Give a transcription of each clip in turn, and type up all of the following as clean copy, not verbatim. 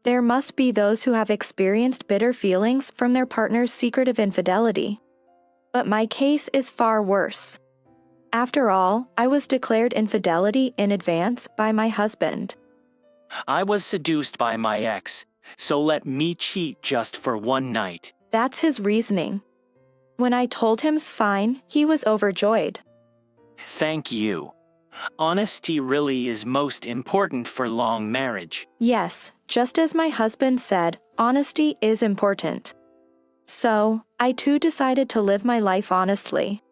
There must be those who have experienced bitter feelings from their partner's secretive infidelity. But my case is far worse. After all, I was declared infidelity in advance by my husband. I was seduced by my ex, so let me cheat just for one night. That's his reasoning. When I told him's fine, he was overjoyed. Thank you. Honesty really is most important for long marriage. Yes, just as my husband said, honesty is important. So, I too decided to live my life honestly.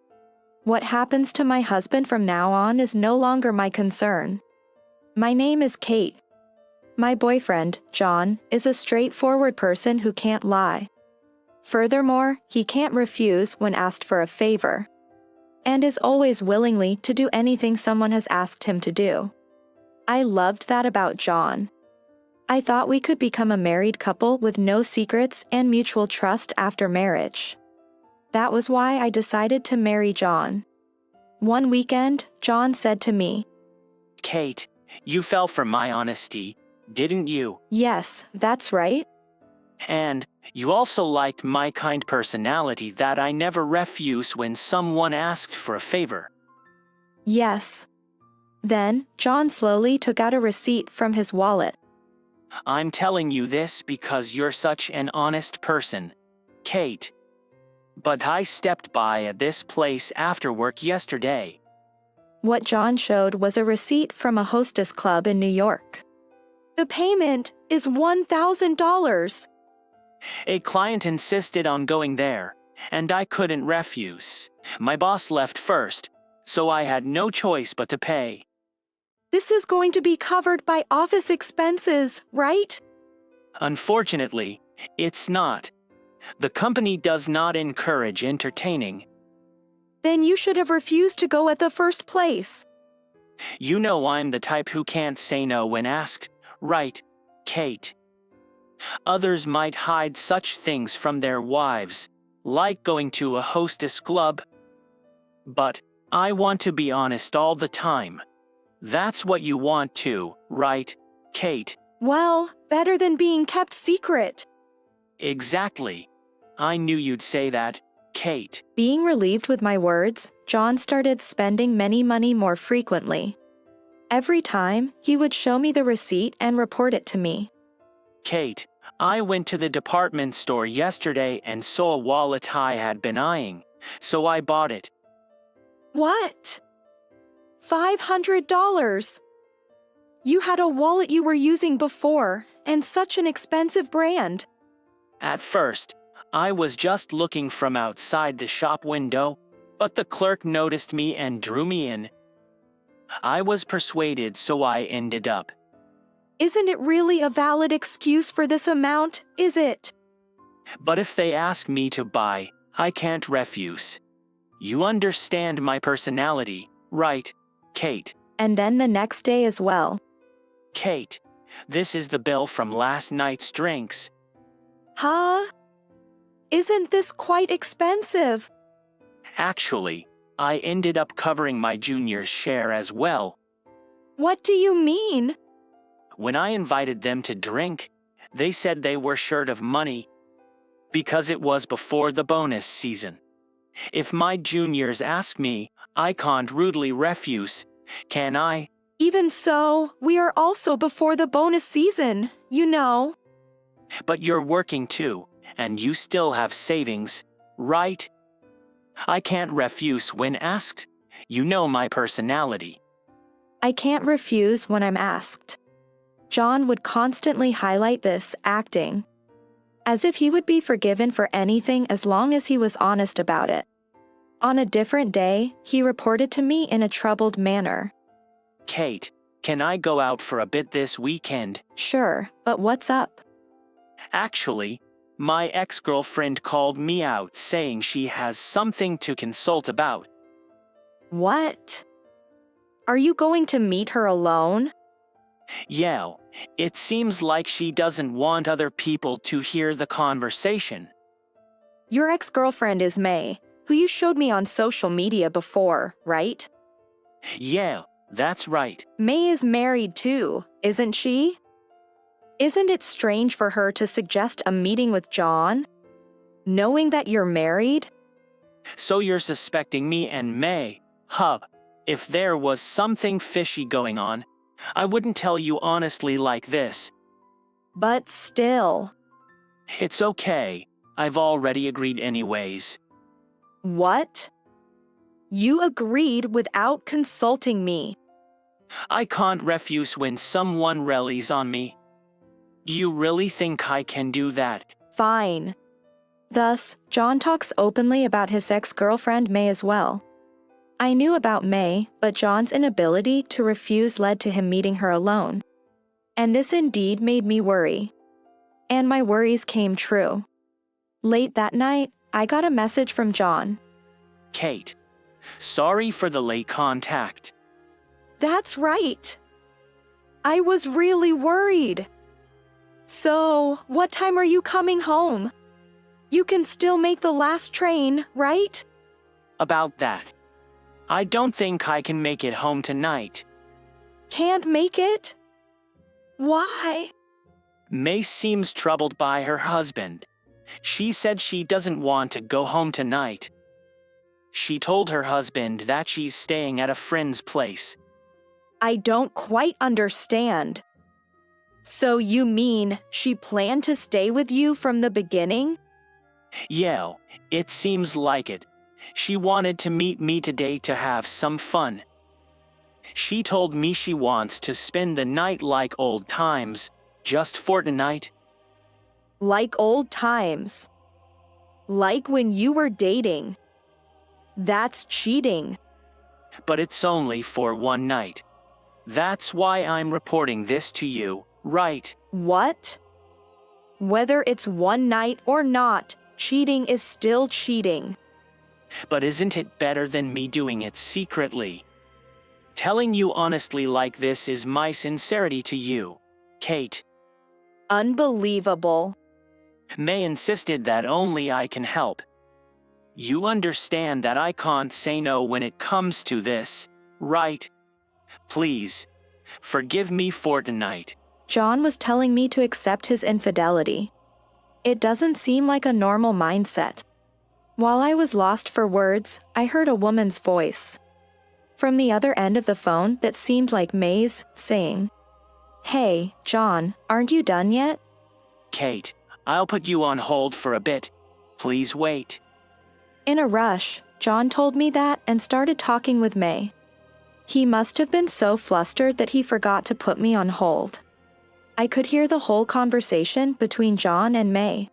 What happens to my husband from now on is no longer my concern. My name is Kate. My boyfriend, John, is a straightforward person who can't lie. Furthermore, he can't refuse when asked for a favor, and is always willingly to do anything someone has asked him to do. I loved that about John. I thought we could become a married couple with no secrets and mutual trust after marriage. That was why I decided to marry John. One weekend, John said to me, Kate, you fell for my honesty, didn't you? Yes, that's right. And you also liked my kind personality that I never refuse when someone asked for a favor. Yes. Then, John slowly took out a receipt from his wallet. I'm telling you this because you're such an honest person, Kate. But I stepped by at this place after work yesterday. What John showed was a receipt from a hostess club in New York. The payment is $1,000. A client insisted on going there, and I couldn't refuse. My boss left first, so I had no choice but to pay. This is going to be covered by office expenses, right? Unfortunately, it's not. The company does not encourage entertaining. Then you should have refused to go at the first place. You know I'm the type who can't say no when asked, right, Kate? Others might hide such things from their wives, like going to a hostess club. But I want to be honest all the time. That's what you want too, right, Kate? Well, better than being kept secret. Exactly. I knew you'd say that, Kate. Being relieved with my words, John started spending money more frequently. Every time, he would show me the receipt and report it to me. Kate, I went to the department store yesterday and saw a wallet I had been eyeing, so I bought it. What? $500? You had a wallet you were using before, and such an expensive brand. At first, I was just looking from outside the shop window, but the clerk noticed me and drew me in. I was persuaded, so I ended up. Isn't it really a valid excuse for this amount, is it? But if they ask me to buy, I can't refuse. You understand my personality, right, Kate? And then the next day as well. Kate, this is the bill from last night's drinks. Huh? Isn't this quite expensive? Actually, I ended up covering my junior's share as well. What do you mean? When I invited them to drink, they said they were short of money because it was before the bonus season. If my juniors ask me, I can't rudely refuse, can I? Even so, we are also before the bonus season, you know. But you're working too, and you still have savings, right? I can't refuse when asked. You know my personality. I can't refuse when I'm asked. John would constantly highlight this, acting as if he would be forgiven for anything as long as he was honest about it. On a different day, he reported to me in a troubled manner. Kate, can I go out for a bit this weekend? Sure, but what's up? Actually, my ex-girlfriend called me out saying she has something to consult about. What? Are you going to meet her alone? Yeah, it seems like she doesn't want other people to hear the conversation. Your ex-girlfriend is May, who you showed me on social media before, right? Yeah, that's right. May is married too, isn't she? Isn't it strange for her to suggest a meeting with John, knowing that you're married? So you're suspecting me and May? Huh. If there was something fishy going on, I wouldn't tell you honestly like this. But still. It's okay. I've already agreed anyways. What? You agreed without consulting me. I can't refuse when someone relies on me. Do you really think I can do that? Fine. Thus, John talks openly about his ex-girlfriend May as well. I knew about May, but John's inability to refuse led to him meeting her alone. And this indeed made me worry. And my worries came true. Late that night, I got a message from John. Kate, sorry for the late contact. That's right. I was really worried. So, what time are you coming home? You can still make the last train, right? About that. I don't think I can make it home tonight. Can't make it? Why? May seems troubled by her husband. She said she doesn't want to go home tonight. She told her husband that she's staying at a friend's place. I don't quite understand. So you mean she planned to stay with you from the beginning? Yeah, it seems like it. She wanted to meet me today to have some fun. She told me she wants to spend the night like old times, just for tonight. Like old times. Like when you were dating. That's cheating. But it's only for one night. That's why I'm reporting this to you, right? What? Whether it's one night or not, cheating is still cheating. But isn't it better than me doing it secretly? Telling you honestly like this is my sincerity to you, Kate. Unbelievable. May insisted that only I can help. You understand that I can't say no when it comes to this, right? Please, forgive me for tonight. John was telling me to accept his infidelity. It doesn't seem like a normal mindset. While I was lost for words, I heard a woman's voice. From the other end of the phone that seemed like May's, saying, "Hey, John, aren't you done yet?" Kate, I'll put you on hold for a bit. Please wait. In a rush, John told me that and started talking with May. He must have been so flustered that he forgot to put me on hold. I could hear the whole conversation between John and May.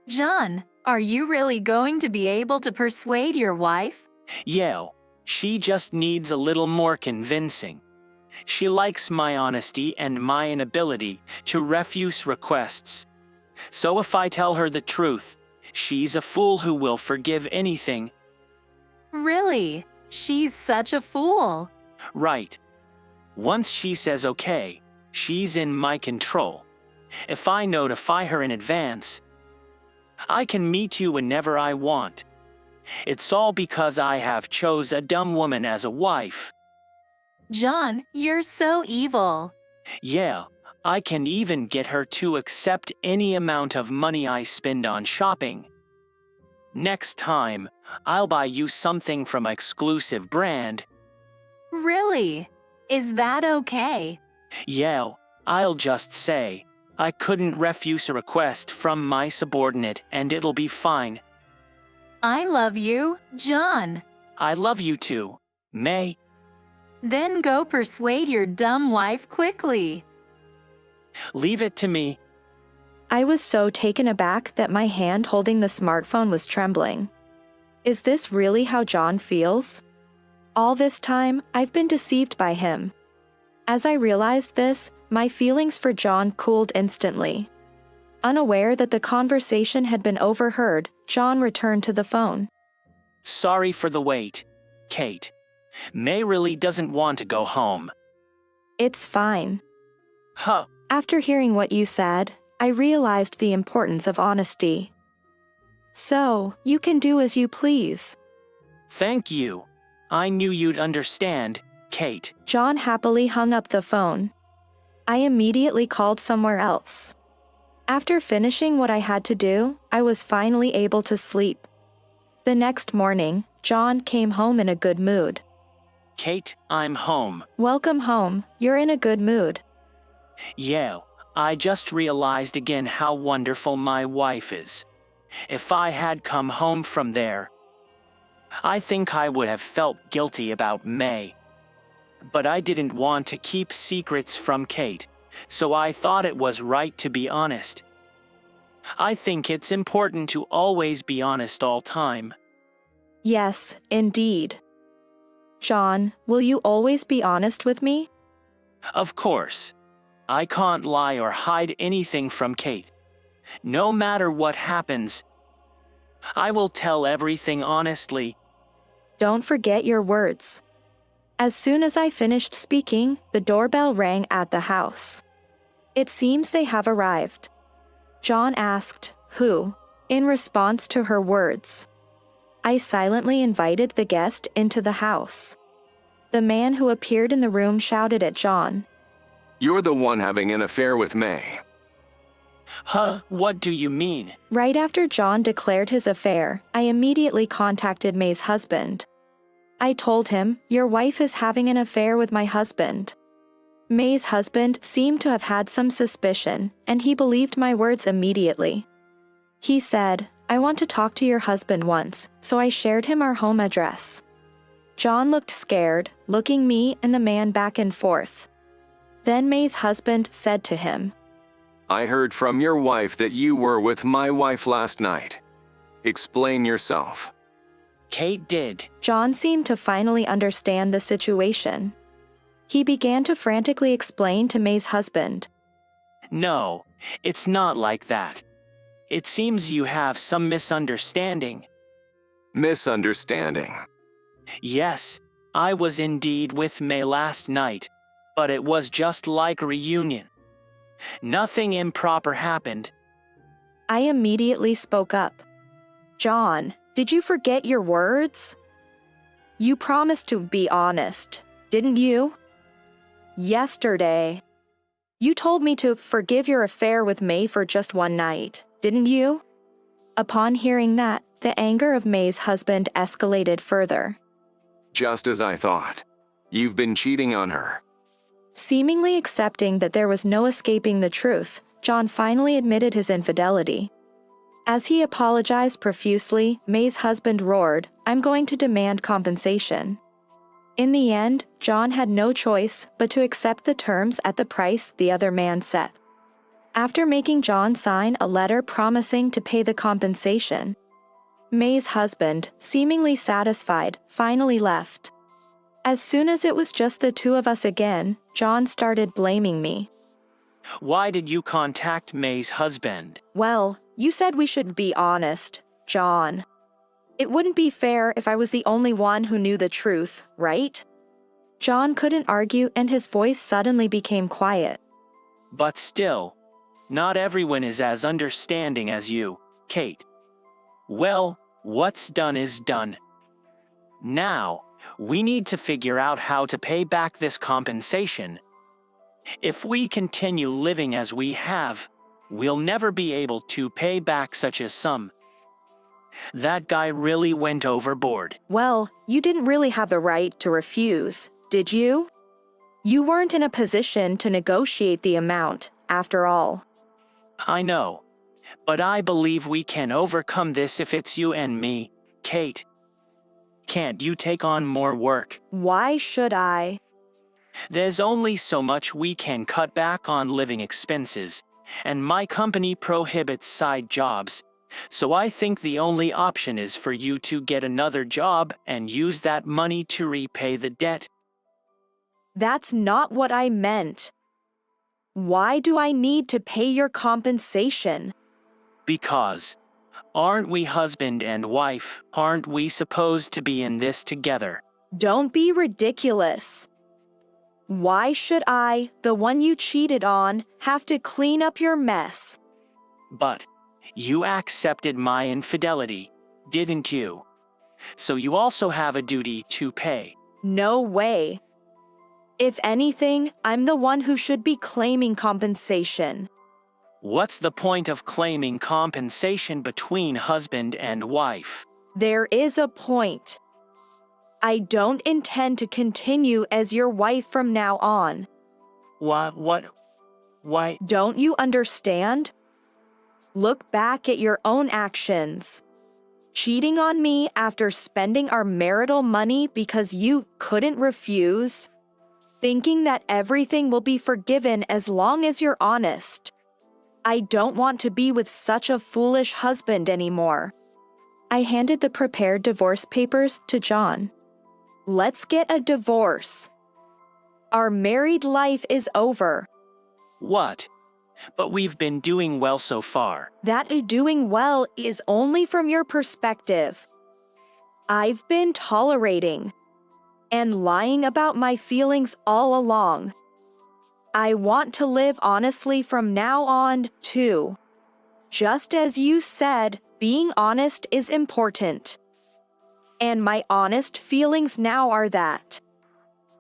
John, are you really going to be able to persuade your wife? Yeah, she just needs a little more convincing. She likes my honesty and my inability to refuse requests. So if I tell her the truth, she's a fool who will forgive anything. Really? She's such a fool. Right. Once she says okay, she's in my control. If I notify her in advance, I can meet you whenever I want. It's all because I have chose a dumb woman as a wife. John, you're so evil. Yeah, I can even get her to accept any amount of money I spend on shopping. Next time, I'll buy you something from an exclusive brand. Really? Is that okay? Yeah, I'll just say, I couldn't refuse a request from my subordinate and it'll be fine. I love you, John. I love you too, May. Then go persuade your dumb wife quickly. Leave it to me. I was so taken aback that my hand holding the smartphone was trembling. Is this really how John feels? All this time, I've been deceived by him. As I realized this, my feelings for John cooled instantly. Unaware that the conversation had been overheard, John returned to the phone. Sorry for the wait, Kate. May really doesn't want to go home. It's fine. Huh. After hearing what you said, I realized the importance of honesty. So, you can do as you please. Thank you. I knew you'd understand, Kate. John happily hung up the phone. I immediately called somewhere else. After finishing what I had to do, I was finally able to sleep. The next morning, John came home in a good mood. Kate, I'm home. Welcome home, you're in a good mood. Yeah, I just realized again how wonderful my wife is. If I had come home from there, I think I would have felt guilty about May. But I didn't want to keep secrets from Kate, so I thought it was right to be honest. I think it's important to always be honest all time. Yes, indeed. John, will you always be honest with me? Of course. I can't lie or hide anything from Kate. No matter what happens, I will tell everything honestly. Don't forget your words. As soon as I finished speaking, the doorbell rang at the house. It seems they have arrived. John asked, "Who?" in response to her words. I silently invited the guest into the house. The man who appeared in the room shouted at John, You're the one having an affair with May. Huh, what do you mean? Right after John declared his affair, I immediately contacted May's husband. I told him, "Your wife is having an affair with my husband." May's husband seemed to have had some suspicion, and he believed my words immediately. He said, "I want to talk to your husband once," so I shared him our home address. John looked scared, looking me and the man back and forth. Then May's husband said to him, I heard from your wife that you were with my wife last night. Explain yourself. Kate did. John seemed to finally understand the situation. He began to frantically explain to May's husband. No, it's not like that. It seems you have some misunderstanding. Misunderstanding. Yes, I was indeed with May last night, but it was just like a reunion. Nothing improper happened. I immediately spoke up. John, did you forget your words? You promised to be honest, didn't you? Yesterday. You told me to forgive your affair with May for just one night, didn't you? Upon hearing that, the anger of May's husband escalated further. Just as I thought. You've been cheating on her. Seemingly accepting that there was no escaping the truth, John finally admitted his infidelity. As he apologized profusely, May's husband roared, "I'm going to demand compensation." In the end, John had no choice but to accept the terms at the price the other man set. After making John sign a letter promising to pay the compensation, May's husband, seemingly satisfied, finally left. As soon as it was just the two of us again, John started blaming me. Why did you contact May's husband? Well, you said we should be honest, John. It wouldn't be fair if I was the only one who knew the truth, right? John couldn't argue and his voice suddenly became quiet. But still, not everyone is as understanding as you, Kate. Well, what's done is done. Now, we need to figure out how to pay back this compensation. If we continue living as we have, we'll never be able to pay back such a sum. That guy really went overboard. Well, you didn't really have the right to refuse, did you? You weren't in a position to negotiate the amount, after all. I know, but I believe we can overcome this if it's you and me, Kate. Can't you take on more work? Why should I? There's only so much we can cut back on living expenses, and my company prohibits side jobs. So I think the only option is for you to get another job and use that money to repay the debt. That's not what I meant. Why do I need to pay your compensation? Because, aren't we husband and wife? Aren't we supposed to be in this together? Don't be ridiculous. Why should I, the one you cheated on, have to clean up your mess? But you accepted my infidelity, didn't you? So you also have a duty to pay. No way. If anything, I'm the one who should be claiming compensation. What's the point of claiming compensation between husband and wife? There is a point. I don't intend to continue as your wife from now on. Why? Don't you understand? Look back at your own actions. Cheating on me after spending our marital money because you couldn't refuse. Thinking that everything will be forgiven as long as you're honest. I don't want to be with such a foolish husband anymore. I handed the prepared divorce papers to John. Let's get a divorce. Our married life is over. What? But we've been doing well so far. That doing well is only from your perspective. I've been tolerating and lying about my feelings all along. I want to live honestly from now on, too. Just as you said, being honest is important. And my honest feelings now are that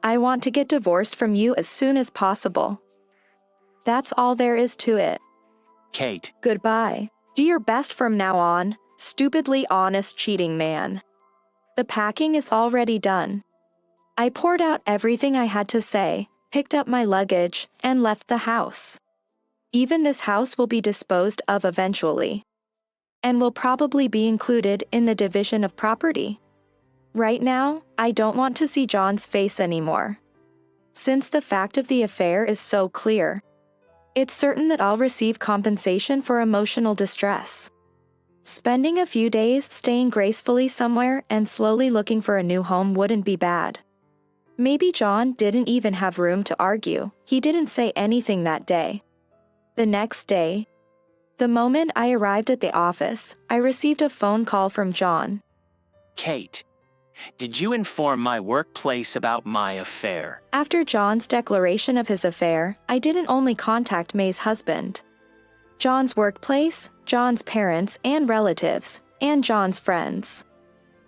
I want to get divorced from you as soon as possible. That's all there is to it. Kate. Goodbye. Do your best from now on, stupidly honest cheating man. The packing is already done. I poured out everything I had to say, picked up my luggage, and left the house. Even this house will be disposed of eventually, and will probably be included in the division of property. Right now, I don't want to see John's face anymore. Since the fact of the affair is so clear, it's certain that I'll receive compensation for emotional distress. Spending a few days staying gracefully somewhere and slowly looking for a new home wouldn't be bad. Maybe John didn't even have room to argue. He didn't say anything that day. The next day, the moment I arrived at the office, I received a phone call from John. Kate, did you inform my workplace about my affair? After John's declaration of his affair, I didn't only contact May's husband. John's workplace, John's parents and relatives, and John's friends.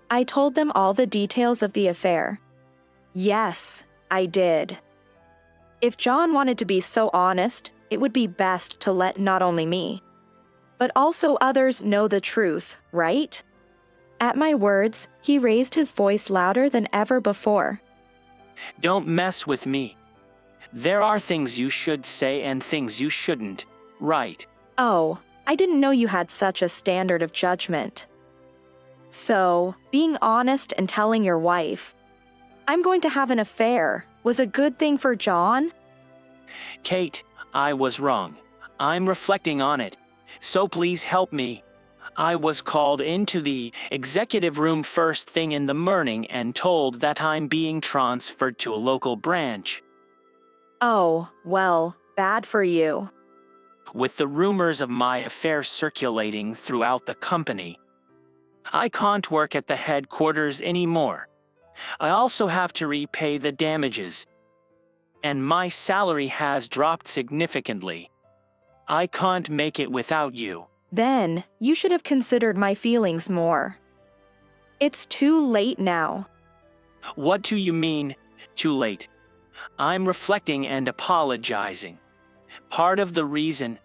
I told them all the details of the affair. Yes, I did. If John wanted to be so honest, it would be best to let not only me, but also others know the truth, right? At my words, he raised his voice louder than ever before. Don't mess with me. There are things you should say and things you shouldn't, right? Oh, I didn't know you had such a standard of judgment. So, being honest and telling your wife, I'm going to have an affair, was a good thing for John? Kate, I was wrong. I'm reflecting on it, so please help me. I was called into the executive room first thing in the morning and told that I'm being transferred to a local branch. Oh, well, bad for you. With the rumors of my affair circulating throughout the company, I can't work at the headquarters anymore. I also have to repay the damages, and my salary has dropped significantly. I can't make it without you. Then, you should have considered my feelings more. It's too late now. What do you mean, too late? I'm reflecting and apologizing. Part of the reason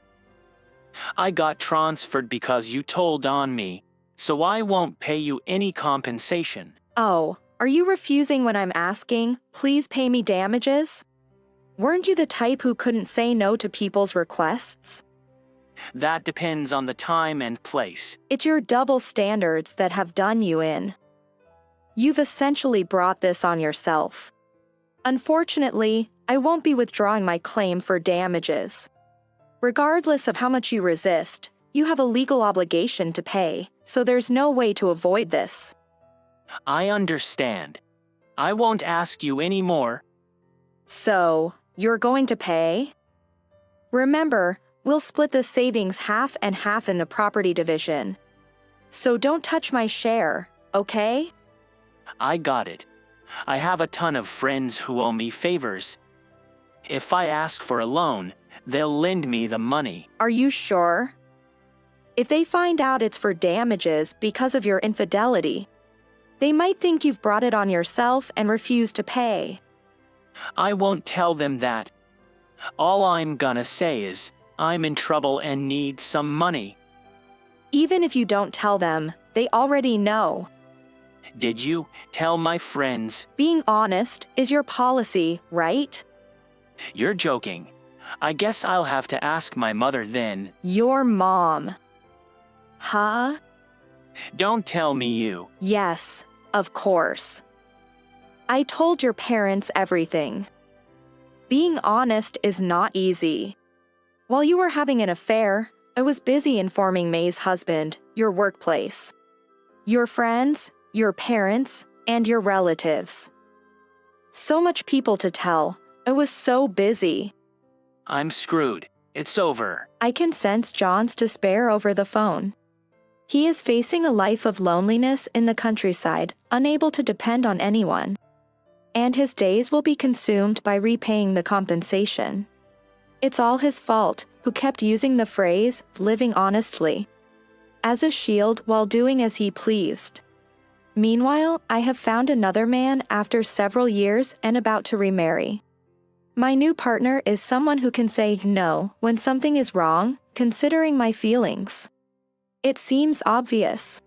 I got transferred because you told on me, so I won't pay you any compensation. Oh, are you refusing when I'm asking, please pay me damages? Weren't you the type who couldn't say no to people's requests? That depends on the time and place. It's your double standards that have done you in. You've essentially brought this on yourself. Unfortunately, I won't be withdrawing my claim for damages. Regardless of how much you resist, you have a legal obligation to pay, so there's no way to avoid this. I understand. I won't ask you any more. So, you're going to pay? Remember, we'll split the savings half and half in the property division. So don't touch my share, okay? I got it. I have a ton of friends who owe me favors. If I ask for a loan, they'll lend me the money. Are you sure? If they find out it's for damages because of your infidelity, they might think you've brought it on yourself and refuse to pay. I won't tell them that. All I'm gonna say is, I'm in trouble and need some money. Even if you don't tell them, they already know. Did you tell my friends? Being honest is your policy, right? You're joking. I guess I'll have to ask my mother then. Your mom. Huh? Don't tell me you. Yes, of course. I told your parents everything. Being honest is not easy. While you were having an affair, I was busy informing May's husband, your workplace, your friends, your parents, and your relatives. So much people to tell. I was so busy. I'm screwed. It's over. I can sense John's despair over the phone. He is facing a life of loneliness in the countryside, unable to depend on anyone. And his days will be consumed by repaying the compensation. It's all his fault, who kept using the phrase, living honestly, as a shield while doing as he pleased. Meanwhile, I have found another man after several years and about to remarry. My new partner is someone who can say no when something is wrong, considering my feelings. It seems obvious.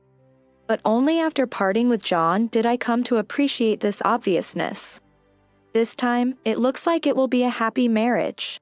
But only after parting with John did I come to appreciate this obviousness. This time, it looks like it will be a happy marriage.